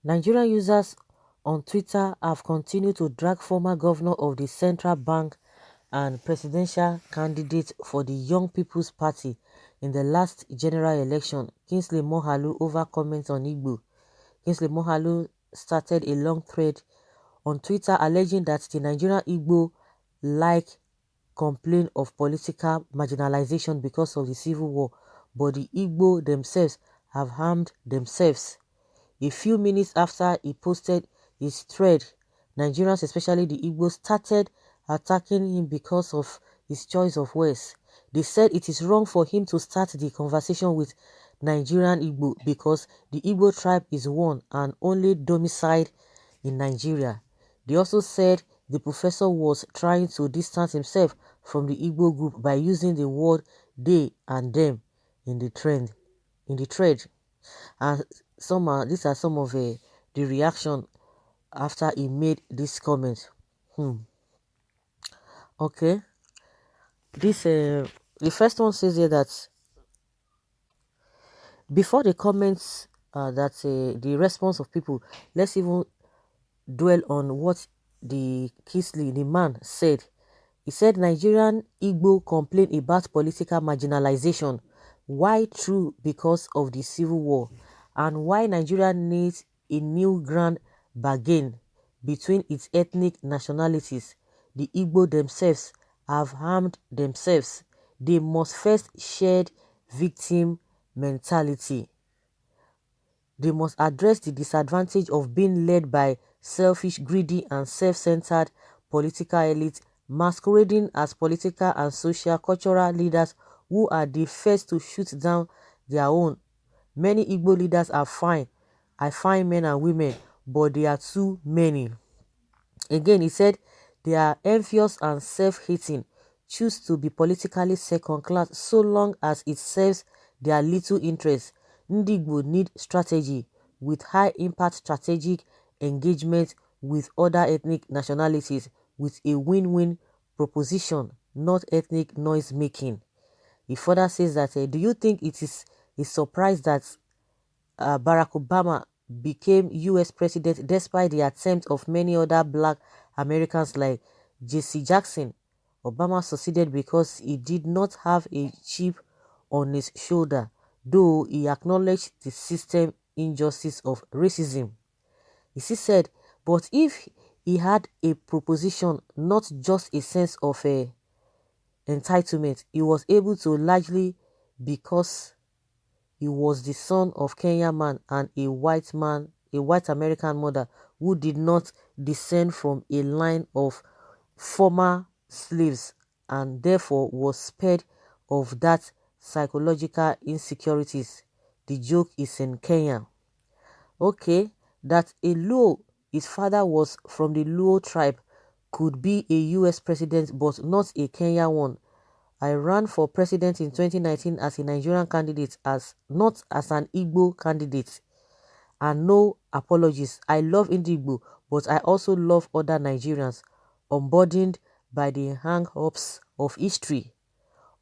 Nigerian users on Twitter have continued to drag former governor of the central bank and presidential candidate for the Young People's Party in the last general election, Kingsley Moghalu, over comments on Igbo. Kingsley Moghalu started a long thread on Twitter alleging that the Nigerian Igbo like complain of political marginalization because of the civil war, but the Igbo themselves have harmed themselves. A few minutes after he posted his thread, Nigerians, especially the Igbos, started attacking him because of his choice of words. They said it is wrong for him to start the conversation with Nigerian Igbo because the Igbo tribe is one and only domiciled in Nigeria. They also said the professor was trying to distance himself from the Igbo group by using the word they and them in the thread. And these are some of the reaction after he made this comment. Okay, this the first one says here that before the comments, that the response of people, let's even dwell on what the Kingsley, the man, said. He said Nigerian Igbo complain about political marginalization. Why? True, because of the civil war, and why Nigeria needs a new grand bargain between its ethnic nationalities. The Igbo themselves have harmed themselves. They must first shed victim mentality. They must address the disadvantage of being led by selfish, greedy, and self-centered political elites masquerading as political and social cultural leaders who are the first to shoot down their own. Many Igbo leaders are fine. I find men and women, but they are too many. Again, he said they are envious and self-hating, choose to be politically second class so long as it serves their little interests. Ndigbo need strategy with high impact strategic engagement with other ethnic nationalities with a win-win proposition, not ethnic noise making. He further says that, do you think it is a surprise that Barack Obama became US president despite the attempt of many other black Americans like Jesse Jackson? Obama succeeded because he did not have a chip on his shoulder, though he acknowledged the system injustice of racism. He said, but if he had a proposition, not just a sense of entitlement, he was able to largely because he was the son of Kenyan man and a white American mother who did not descend from a line of former slaves and therefore was spared of that psychological insecurities. The joke is in Kenya. Okay, that a Luo, his father was from the Luo tribe, could be a US president but not a Kenyan one. I ran for president in 2019 as a Nigerian candidate, not as an Igbo candidate. And no apologies. I love Igbo, but I also love other Nigerians, unburdened by the hang-ups of history.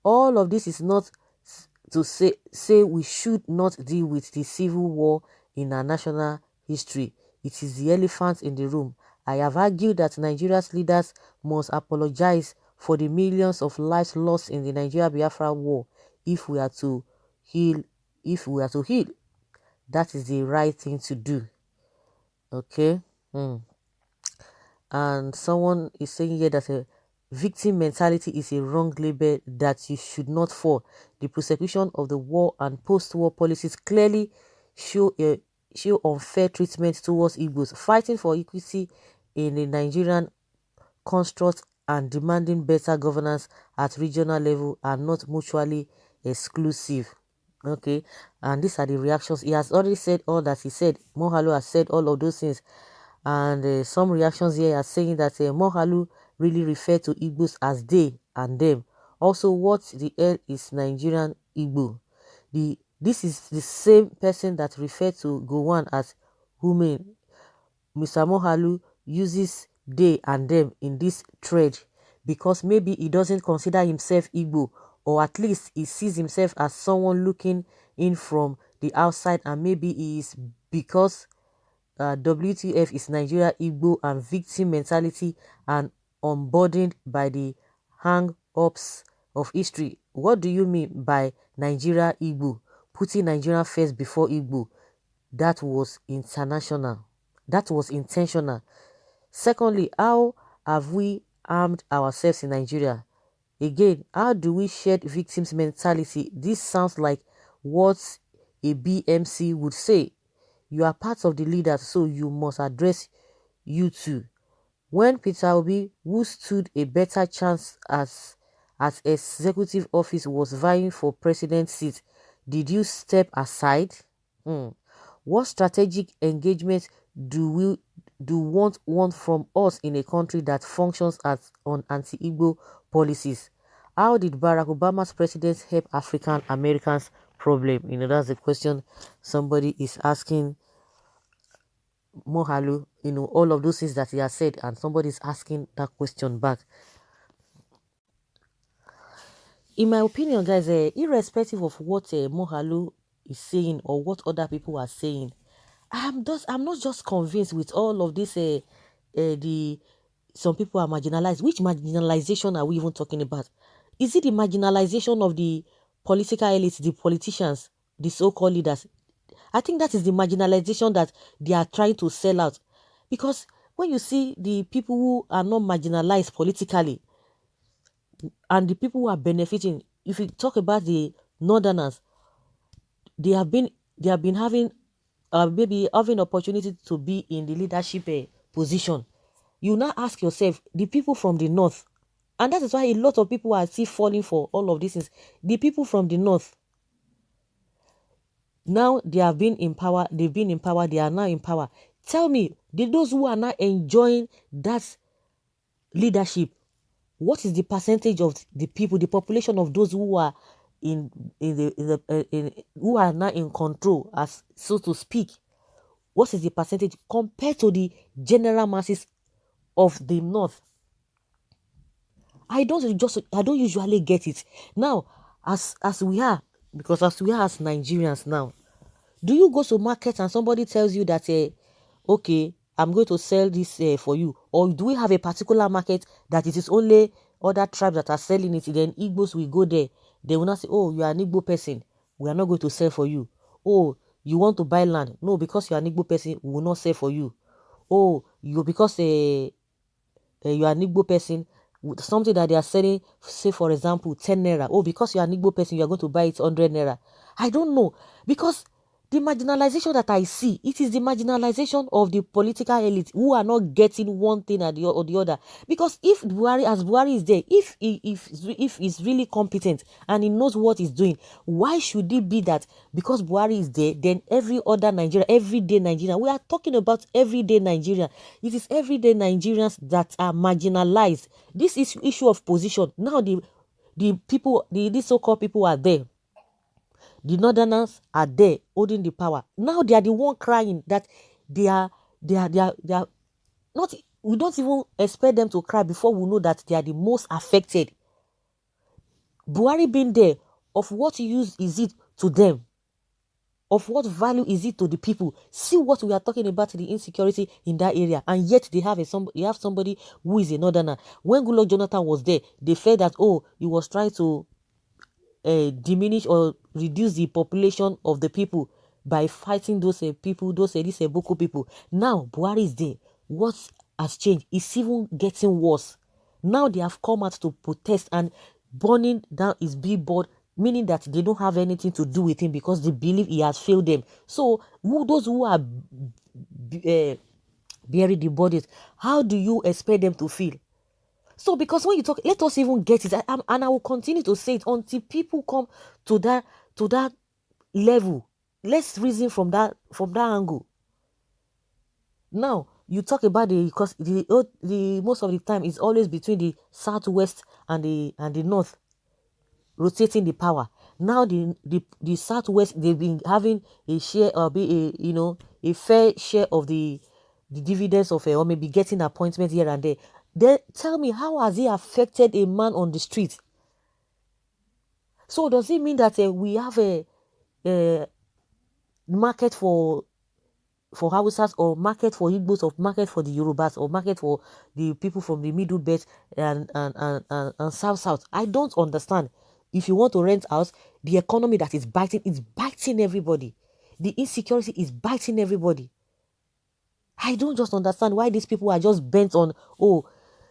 All of this is not to say we should not deal with the civil war in our national history. It is the elephant in the room. I have argued that Nigeria's leaders must apologize for the millions of lives lost in the Nigeria-Biafra war if we are to heal. That is the right thing to do. Okay? And someone is saying here that a victim mentality is a wrong label that you should not fall. The prosecution of the war and post-war policies clearly show unfair treatment towards Igbos. Fighting for equity in the Nigerian construct and demanding better governance at regional level are not mutually exclusive. Okay, and these are the reactions. He has already said all that he said. Moghalu has said all of those things, and some reactions here are saying that Moghalu really referred to Igbos as they and them. Also, what the hell is Nigerian Igbo? This is the same person that referred to Gowon as women. Mr. Moghalu uses they and them in this thread because maybe he doesn't consider himself Igbo, or at least he sees himself as someone looking in from the outside, and maybe he is because WTF is Nigeria, Igbo, and victim mentality and unburdened by the hang-ups of history. What do you mean by Nigeria, Igbo? Putting Nigeria first before Igbo. That was international. That was intentional. Secondly, how have we armed ourselves in Nigeria? Again, how do we shed victims mentality? This sounds like what a BMC would say. You are part of the leaders, so you must address you too. When Peter Obi, who stood a better chance as executive office, was vying for president seat, did you step aside? Hmm. What strategic engagement do want from us in a country that functions as on anti-Igbo policies? How did Barack Obama's president help African Americans problem? That's the question somebody is asking Moghalu, all of those things that he has said, and somebody is asking that question back. In my opinion, guys, irrespective of what Moghalu is saying or what other people are saying, I'm not just convinced with all of this. The Some people are marginalized. Which marginalization are we even talking about? Is it the marginalization of the political elites, the politicians, the so-called leaders? I think that is the marginalization that they are trying to sell out. Because when you see the people who are not marginalized politically and the people who are benefiting, if you talk about the northerners, they have been having maybe having opportunity to be in the leadership position. You now ask yourself, the people from the north, and that is why a lot of people are still falling for all of these things. The people from the north, now they have been in power, they've been in power, they are now in power. Tell me, those who are now enjoying that leadership, what is the percentage of the people, the population of those who are who are now in control, as so to speak? What is the percentage compared to the general masses of the north? I don't usually get it. Now, as we are, because as we are as Nigerians now, do you go to market and somebody tells you that okay, I'm going to sell this for you? Or do we have a particular market that it is only other tribes that are selling it? Then Igbos will go there. They will not say, oh, you are an Igbo person, we are not going to sell for you. Oh, you want to buy land? No, because you are an Igbo person, we will not sell for you. Oh, because you are an Igbo person, with something that they are selling, say for example 10 naira. Oh, because you are an Igbo person, you are going to buy it 100 naira. I don't know, because the marginalization that I see, it is the marginalization of the political elite who are not getting one thing or the other. Because if Buhari is there, if he's really competent and he knows what he's doing, why should it be that because Buhari is there, then every other Nigeria, everyday Nigerian, we are talking about everyday Nigeria, it is everyday Nigerians that are marginalized. This is issue of position. Now the people, these so-called people are there. The northerners are there holding the power. Now they are the one crying that they are not. We don't even expect them to cry before we know that they are the most affected. Buhari being there, of what use is it to them? Of what value is it to the people? See what we are talking about, the insecurity in that area, and yet they have somebody who is a northerner. When Goodluck Jonathan was there, they felt that he was trying to diminish or reduce the population of the people by fighting those people, these Boko people. Now Buhari is there. What has changed? It's even getting worse. Now they have come out to protest and burning down his billboard, meaning that they don't have anything to do with him because they believe he has failed them. So those who are burying the bodies, how do you expect them to feel? So, because when you talk, let us even get it, and I will continue to say it until people come to that level. Let's reason from that angle. Now, you talk about because the most of the time is always between the southwest and the north rotating the power. Now the southwest, they've been having a share or be a fair share of the dividends of or maybe getting appointments here and there. Then tell me, how has it affected a man on the street? So does it mean that we have a market for for Hausas, or market for Igbos, or market for the Yorubas, or market for the people from the middle belt and south south. I don't understand. If you want to rent house, the economy that is biting everybody. The insecurity is biting everybody. I don't just understand why these people are just bent on, oh,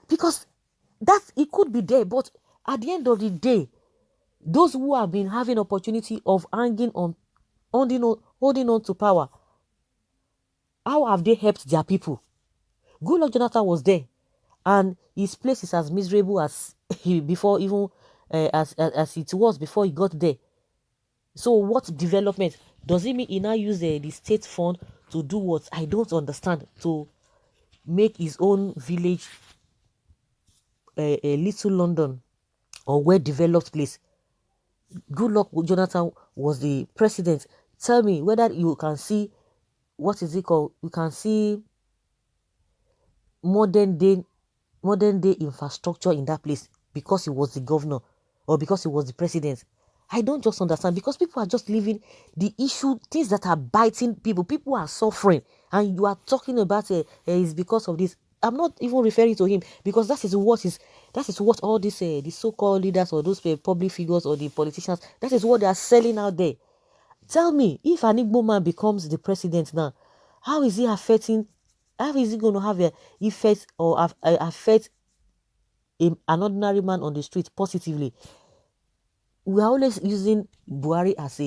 because that it could be there, but at the end of the day, those who have been having opportunity of hanging on, holding on to power, how have they helped their people? Goodluck Jonathan was there, and his place is as miserable as he before, even as it was before he got there. So what development does it mean? He now use the state fund to do what? I don't understand. To make his own village a little London or well-developed place. Goodluck Jonathan was the president. Tell me whether you can see, what is it called? You can see modern day infrastructure in that place because he was the governor or because he was the president. I don't just understand, because people are just living the issue, things that are biting people. People are suffering, and you are talking about it's because of this. I'm not even referring to him, because that is what all these the so-called leaders or those public figures or the politicians, that is what they are selling out there. Tell me, if an Igbo man becomes the president now, how is he affecting? How is he going to have a effect or affect an ordinary man on the street positively? We are always using Buhari as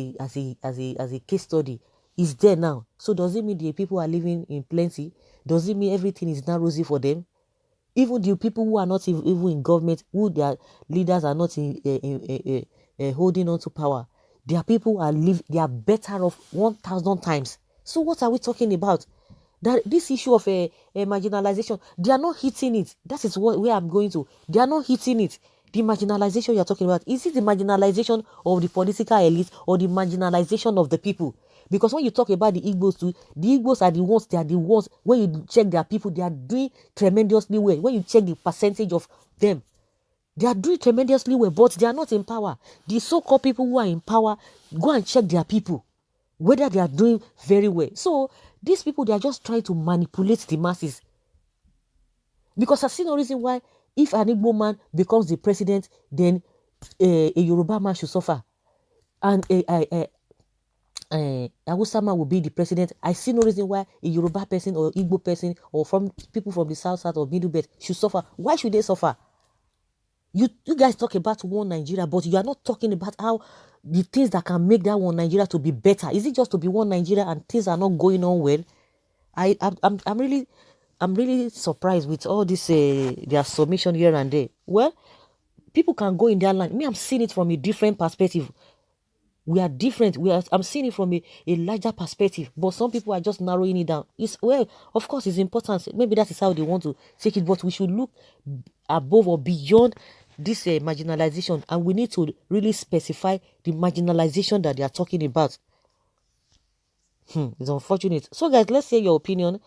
a case study. Is there now? So does it mean the people are living in plenty? Does it mean everything is now rosy for them? Even the people who are not even in government, who their leaders are not holding on to power, their people they are better off 1,000 times. So what are we talking about? That this issue of marginalization, they are not hitting it. That is where I'm going to. They are not hitting it. The marginalization you're talking about, is it the marginalization of the political elite or the marginalization of the people? Because when you talk about the Igbos too, the Igbos are the ones, when you check their people, they are doing tremendously well. When you check the percentage of them, they are doing tremendously well, but they are not in power. The so-called people who are in power, go and check their people, whether they are doing very well. So these people, they are just trying to manipulate the masses. Because I see no reason why, if an Igbo man becomes the president, then a Yoruba man should suffer, and a Hausa man will be the president. I see no reason why a Yoruba person or Igbo person or from people from the south or middle belt should suffer. Why should they suffer? You guys talk about one Nigeria, but you are not talking about how the things that can make that one Nigeria to be better. Is it just to be one Nigeria and things are not going on well? I'm really surprised with all this their submission here and there. Well, people can go in their line. Me, I'm seeing it from a different perspective. We are different. I'm seeing it from a larger perspective, but some people are just narrowing it down. Of course, it's important. Maybe that is how they want to take it, but we should look above or beyond this marginalization, and we need to really specify the marginalization that they are talking about. It's unfortunate. So, guys, let's hear your opinion.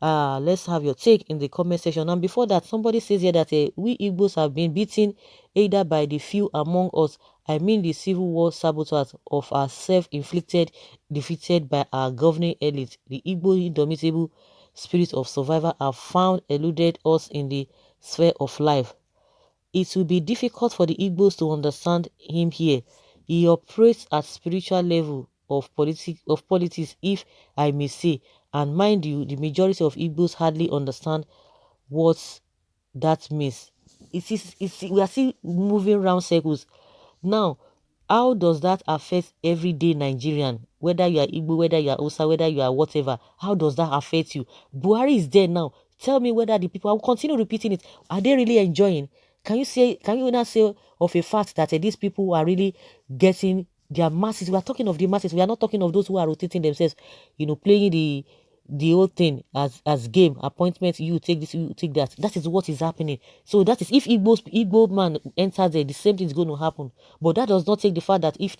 Let's have your take in the comment section. And before that, somebody says here that we Igbos have been beaten either by the few among us, I mean the civil war saboteurs, of our self-inflicted, defeated by our governing elite. The Igbo indomitable spirit of survival have found eluded us in the sphere of life. It will be difficult for the Igbos to understand him here. He operates at spiritual level of politics, if I may say. And mind you, the majority of Igbos hardly understand what that means. We are still moving around circles. Now, how does that affect everyday Nigerian? Whether you are Igbo, whether you are Osa, whether you are whatever, how does that affect you? Buhari is there now. Tell me whether the people, I will continue repeating it, are they really enjoying? Can you not say of a fact that these people are really getting their masses? We are talking of the masses. We are not talking of those who are rotating themselves, playing the whole thing as game appointment. You take this, you take that. That is what is happening. So that is, if Igbo man enters there, the same thing is going to happen. But that does not take the fact that if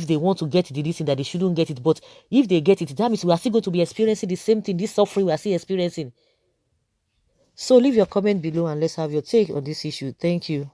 they want to get the thing, that they shouldn't get it. But if they get it, that means we are still going to be experiencing the same thing. This suffering we are still experiencing. So leave your comment below and let's have your take on this issue. Thank you.